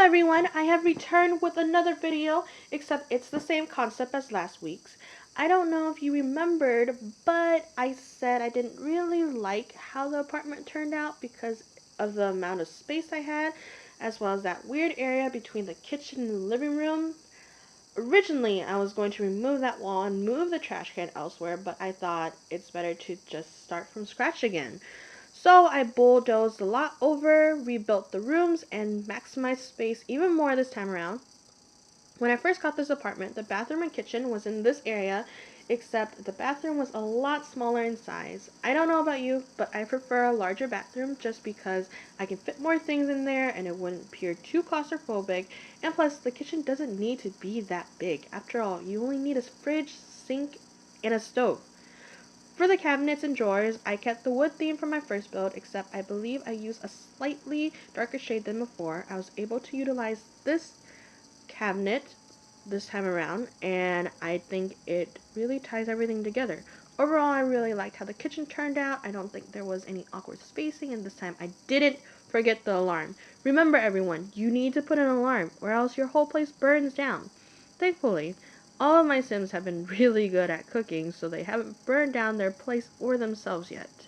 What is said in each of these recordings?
everyone, I have returned with another video, except it's the same concept as last week's. I don't know if you remembered, but I said I didn't really like how the apartment turned out because of the amount of space I had, as well as that weird area between the kitchen and the living room. Originally, I was going to remove that wall and move the trash can elsewhere, but I thought it's better to just start from scratch again. So I bulldozed the lot over, rebuilt the rooms, and maximized space even more this time around. When I first got this apartment, the bathroom and kitchen was in this area, except the bathroom was a lot smaller in size. I don't know about you, but I prefer a larger bathroom just because I can fit more things in there and it wouldn't appear too claustrophobic, and plus the kitchen doesn't need to be that big. After all, you only need a fridge, sink, and a stove. For the cabinets and drawers, I kept the wood theme from my first build, except I believe I used a slightly darker shade than before. I was able to utilize this cabinet this time around, and I think it really ties everything together. Overall, I really liked how the kitchen turned out. I don't think there was any awkward spacing, and this time I didn't forget the alarm. Remember everyone, you need to put an alarm or else your whole place burns down. Thankfully, all of my Sims have been really good at cooking, so they haven't burned down their place or themselves yet.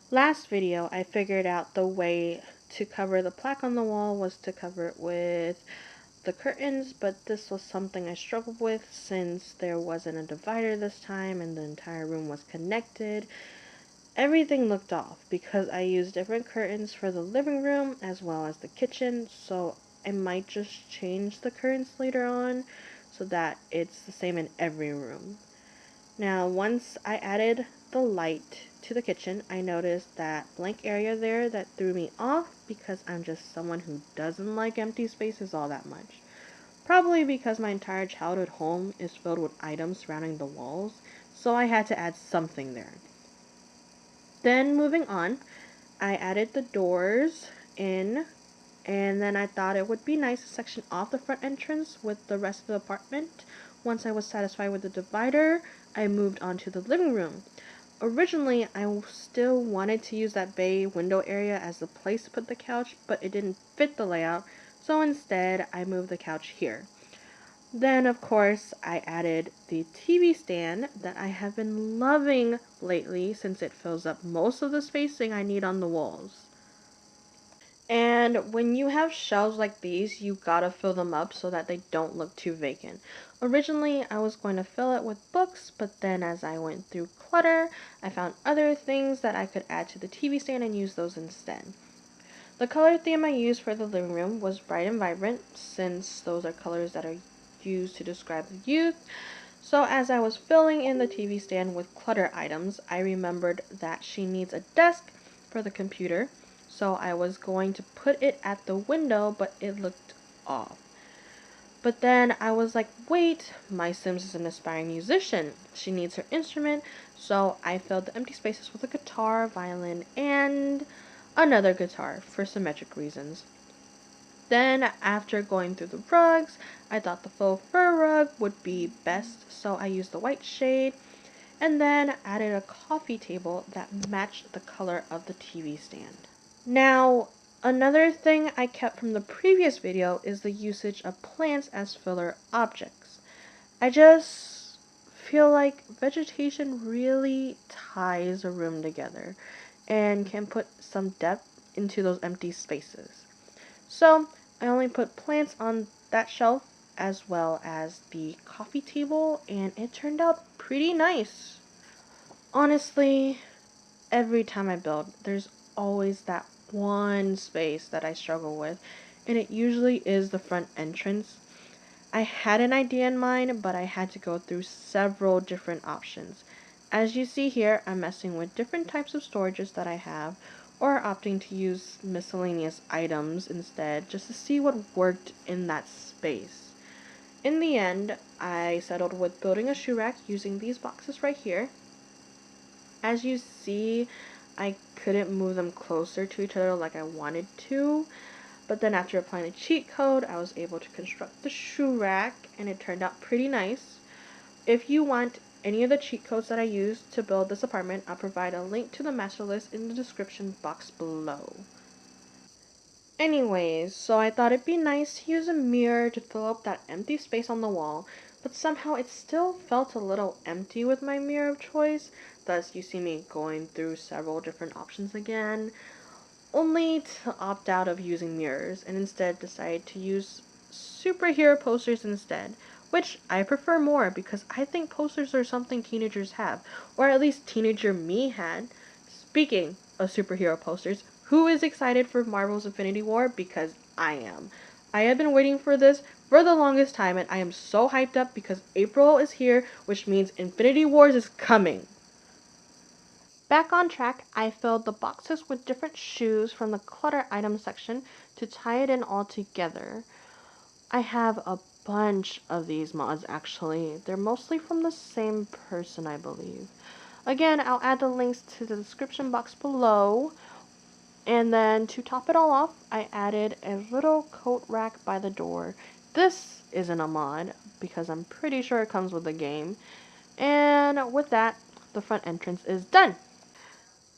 Last video, I figured out the way to cover the plaque on the wall was to cover it with the curtains, but this was something I struggled with since there wasn't a divider this time and the entire room was connected. Everything looked off because I used different curtains for the living room as well as the kitchen, so I might just change the curtains later on so that it's the same in every room. Now, once I added the light to the kitchen, I noticed that blank area there that threw me off because I'm just someone who doesn't like empty spaces all that much. Probably because my entire childhood home is filled with items surrounding the walls, so I had to add something there. Then moving on, I added the doors in, and then I thought it would be nice to section off the front entrance with the rest of the apartment. Once I was satisfied with the divider, I moved on to the living room. Originally, I still wanted to use that bay window area as the place to put the couch, but it didn't fit the layout, so instead I moved the couch here. Then, of course, I added the TV stand that I have been loving lately since it fills up most of the spacing I need on the walls. And when you have shelves like these, you gotta fill them up so that they don't look too vacant. Originally, I was going to fill it with books, but then as I went through clutter, I found other things that I could add to the TV stand and use those instead. The color theme I used for the living room was bright and vibrant, since those are colors that are used to describe the youth. So as I was filling in the TV stand with clutter items, I remembered that she needs a desk for the computer, so I was going to put it at the window, but it looked off. But then I was like, wait, my Sims is an aspiring musician. She needs her instrument, so I filled the empty spaces with a guitar, violin, and another guitar for symmetric reasons. Then, after going through the rugs, I thought the faux fur rug would be best, so I used the white shade, and then added a coffee table that matched the color of the TV stand. Now, another thing I kept from the previous video is the usage of plants as filler objects. I just feel like vegetation really ties a room together and can put some depth into those empty spaces. So, I only put plants on that shelf as well as the coffee table, and it turned out pretty nice. Honestly, every time I build, there's always that one space that I struggle with, and it usually is the front entrance. I had an idea in mind, but I had to go through several different options. As you see here, I'm messing with different types of storages that I have, or opting to use miscellaneous items instead, just to see what worked in that space. In the end, I settled with building a shoe rack using these boxes right here. As you see, I couldn't move them closer to each other like I wanted to, but then after applying the cheat code, I was able to construct the shoe rack, and it turned out pretty nice. If you want any of the cheat codes that I used to build this apartment, I'll provide a link to the master list in the description box below. Anyways, so I thought it'd be nice to use a mirror to fill up that empty space on the wall, but somehow it still felt a little empty with my mirror of choice. Thus, you see me going through several different options again, only to opt out of using mirrors and instead decide to use superhero posters instead, which I prefer more because I think posters are something teenagers have, or at least teenager me had. Speaking of superhero posters, who is excited for Marvel's Infinity War? Because I am. I have been waiting for this for the longest time and I am so hyped up because April is here, which means Infinity Wars is coming. Back on track, I filled the boxes with different shoes from the clutter item section to tie it in all together. I have a bunch of these mods actually. They're mostly from the same person, I believe. Again, I'll add the links to the description box below. And then to top it all off, I added a little coat rack by the door. This isn't a mod because I'm pretty sure it comes with the game. And with that, the front entrance is done.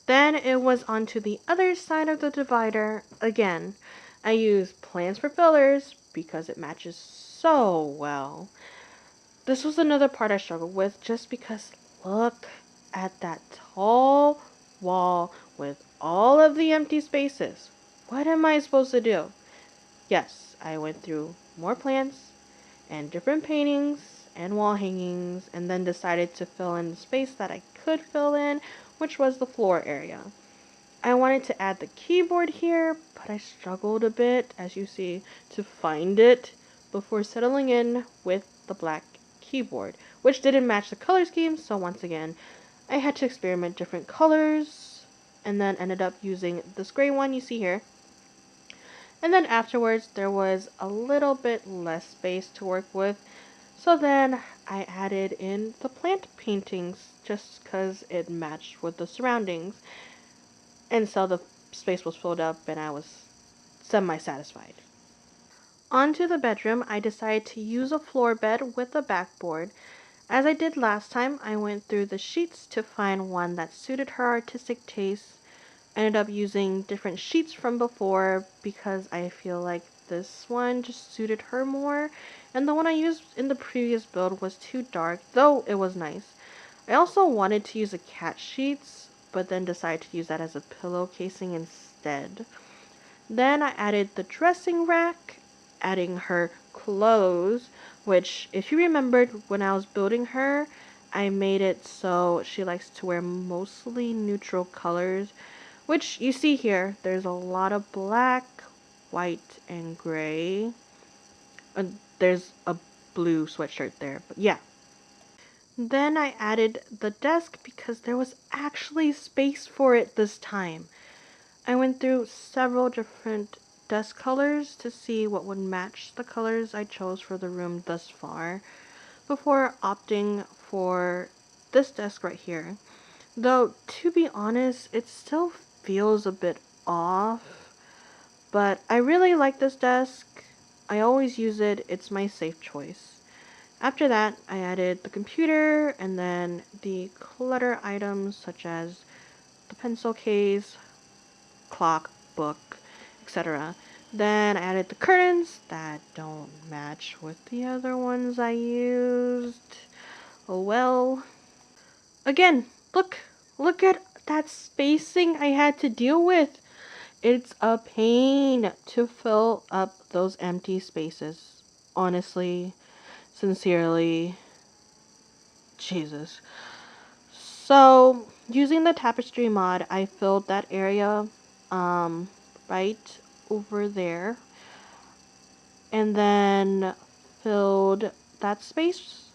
Then it was onto the other side of the divider again. I used plants for fillers because it matches so well. This was another part I struggled with just because look at that tall wall with all of the empty spaces. What am I supposed to do? Yes, I went through more plants and different paintings and wall hangings and then decided to fill in the space that I could fill in, which was the floor area. I wanted to add the keyboard here, but I struggled a bit, as you see, to find it before settling in with the black keyboard, which didn't match the color scheme, so once again, I had to experiment different colors, and then ended up using this gray one you see here. And then afterwards, there was a little bit less space to work with, so then I added in the plant paintings just because it matched with the surroundings. And so the space was filled up and I was semi-satisfied. Onto the bedroom, I decided to use a floor bed with a backboard. As I did last time, I went through the sheets to find one that suited her artistic taste. Ended up using different sheets from before because I feel like this one just suited her more. And the one I used in the previous build was too dark, though it was nice. I also wanted to use a cat sheets, but then decided to use that as a pillow casing instead. Then I added the dressing rack, adding her clothes, which if you remembered when I was building her, I made it so she likes to wear mostly neutral colors, which you see here. There's a lot of black, white, and gray. There's a blue sweatshirt there, but yeah. Then I added the desk because there was actually space for it this time. I went through several different desk colors to see what would match the colors I chose for the room thus far before opting for this desk right here. Though, to be honest, it still feels a bit off, but I really like this desk. I always use it. It's my safe choice. After that, I added the computer and then the clutter items such as the pencil case, clock, book, etc. Then I added the curtains that don't match with the other ones I used. Oh well. Again, look at that spacing I had to deal with. It's a pain to fill up those empty spaces. Honestly, sincerely, Jesus. So, using the tapestry mod, I filled that area right over there. And then filled that space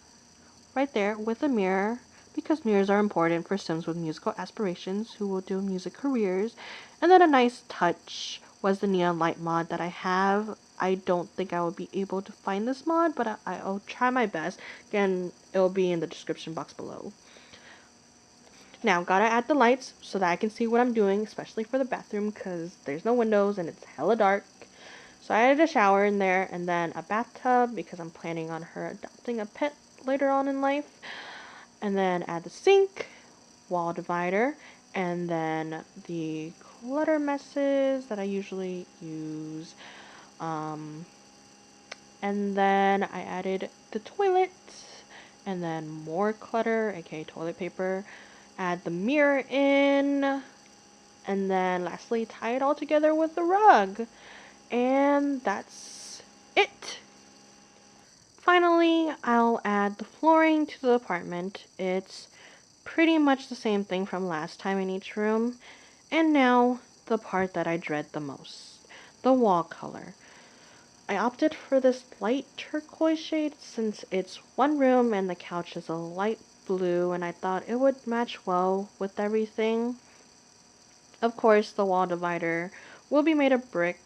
right there with a mirror because mirrors are important for Sims with musical aspirations who will do music careers. And then a nice touch was the neon light mod that I have. I don't think I will be able to find this mod, but I'll try my best. Again, it'll be in the description box below. Now, gotta add the lights so that I can see what I'm doing, especially for the bathroom because there's no windows and it's hella dark. So I added a shower in there and then a bathtub because I'm planning on her adopting a pet later on in life. And then add the sink, wall divider, and then the clutter messes that I usually use. And then I added the toilet, and then more clutter, aka toilet paper. Add the mirror in, and then lastly tie it all together with the rug. And that's it. Finally, I'll add the flooring to the apartment. It's pretty much the same thing from last time in each room. And now, the part that I dread the most, the wall color. I opted for this light turquoise shade since it's one room and the couch is a light blue, and I thought it would match well with everything. Of course, the wall divider will be made of brick.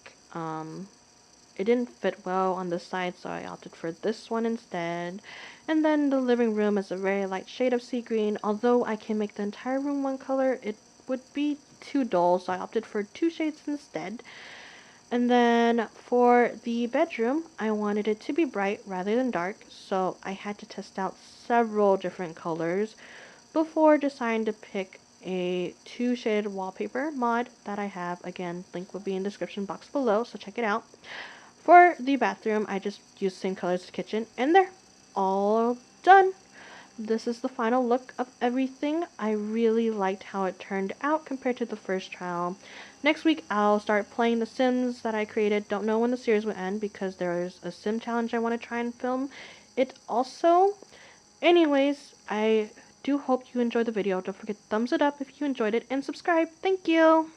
It didn't fit well on the side, so I opted for this one instead. And then the living room is a very light shade of sea green. Although I can make the entire room one color, it would be too dull, so I opted for two shades instead. And then for the bedroom, I wanted it to be bright rather than dark, so I had to test out several different colors before deciding to pick a two shaded wallpaper mod that I have. Again, link will be in the description box below, so check it out. For the bathroom, I just used the same colors as the kitchen, and they're all done. This is the final look of everything. I really liked how it turned out compared to the first trial. Next week, I'll start playing the Sims that I created. Don't know when the series will end because there's a Sim challenge I want to try and film it also. Anyways, I do hope you enjoyed the video. Don't forget to thumbs it up if you enjoyed it and subscribe. Thank you!